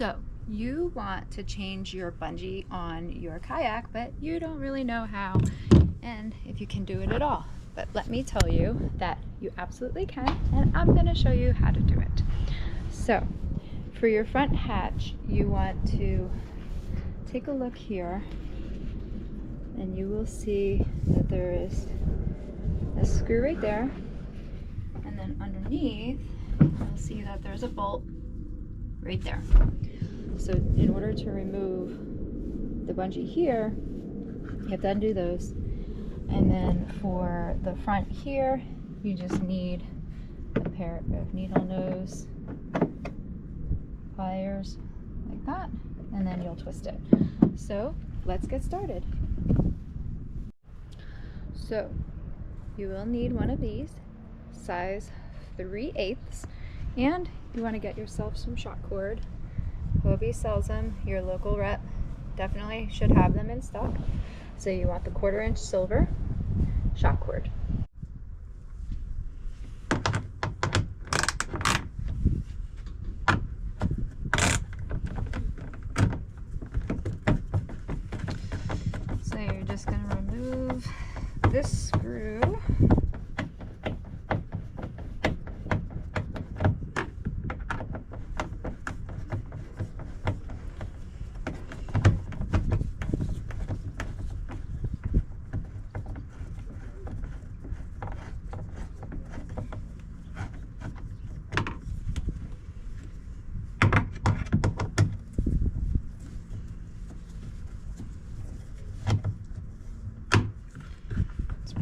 So you want to change your bungee on your kayak, but you don't really know how and if you can do it at all. But let me tell you that you absolutely can, and I'm going to show you how to do it. So for your front hatch, you want to take a look here, and you will see that there is a screw right there, and then underneath you'll see that there's a bolt right there. So in order to remove the bungee here, you have to undo those. And then for the front here, you just need a pair of needle nose pliers like that, and then you'll twist it. So let's get started. So you will need one of these, size 3/8, and you want to get yourself some shot cord. Hobie sells them. Your local rep definitely should have them in stock. So you want the 1/4-inch silver shot cord. So you're just going to remove this screw.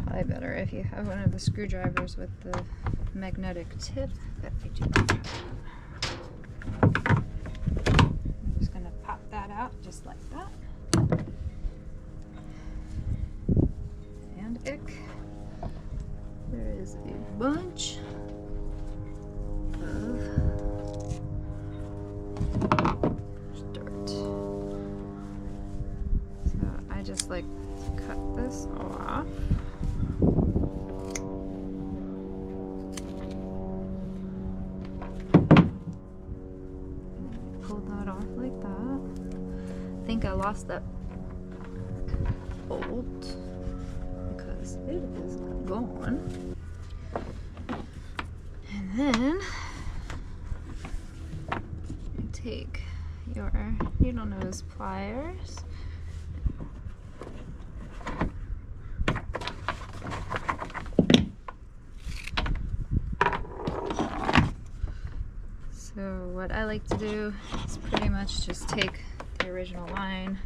Probably better if you have one of the screwdrivers with the magnetic tip, but I do not have that. I'm just going to pop that out just like that. And ick. There is a bunch of dirt. So I just like to cut this off. Pull that off like that. I think I lost that bolt because it is gone. And then you take your needle nose pliers . So what I like to do is pretty much just take the original line,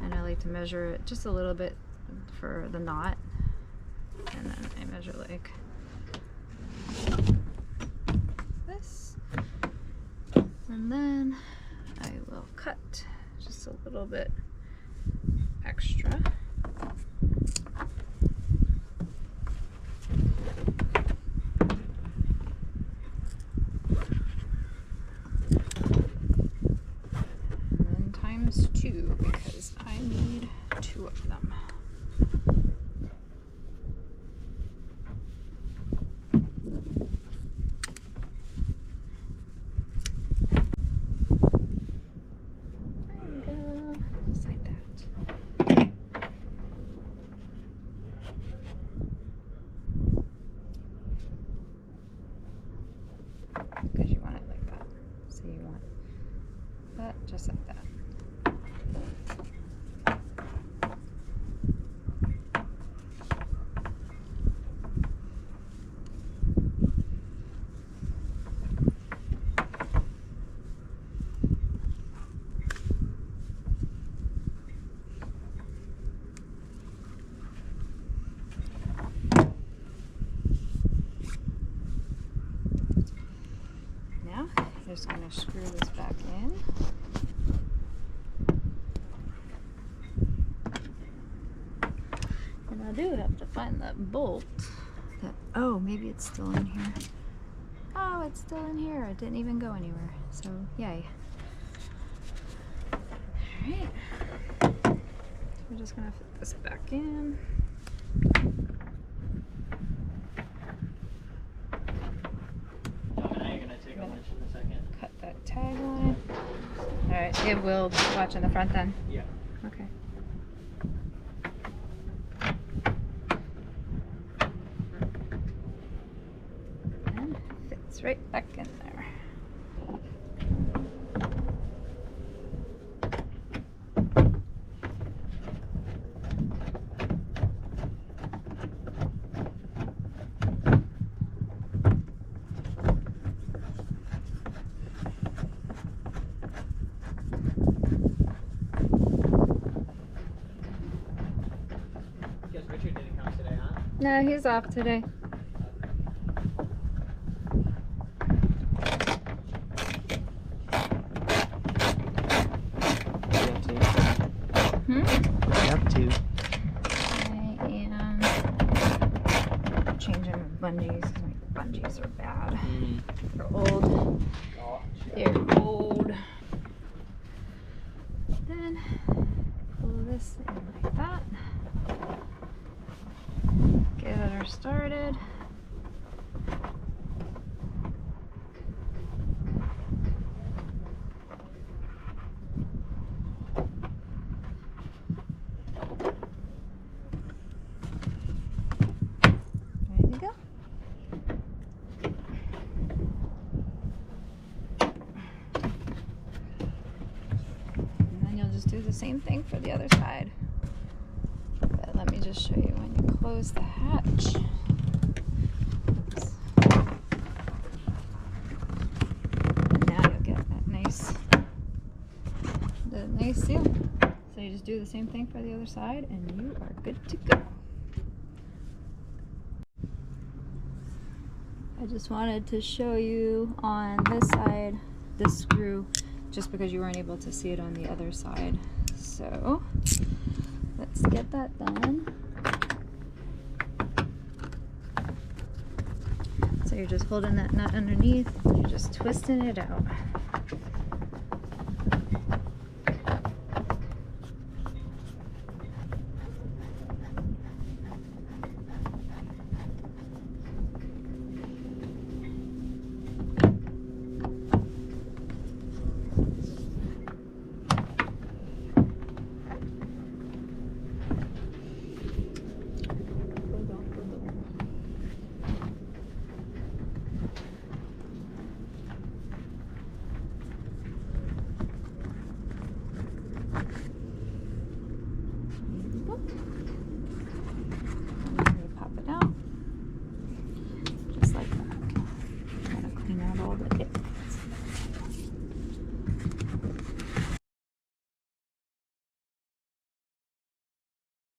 and I like to measure it just a little bit for the knot, and then I measure like this, and then I will cut just a little bit extra. Times 2 because I need 2 of them. There we go. Just like that. Because you want it like that. So you want that just like that. Now, I'm just going to screw this back in. And I do have to find that bolt that, oh, maybe it's still in here. Oh, it's still in here. It didn't even go anywhere. So, yay. Alright. So we're just going to fit this back in. I ain't gonna take a lunch in a second. It will watch in the front then? Yeah. Okay. And fits right back in there. Guess Richard didn't come today, huh? No, he's off today. What are you up to? I am changing my bungees because my bungees are bad. They're old. They're old. Then pull this in like that. Get her started. There you go. And then you'll just do the same thing for the other side. But let me just show you when you close the hatch. Oops. Now you'll get that nice seal. So you just do the same thing for the other side and you are good to go. I just wanted to show you on this side, this screw, just because you weren't able to see it on the other side. So let's get that done. So you're just holding that nut underneath, you're just twisting it out.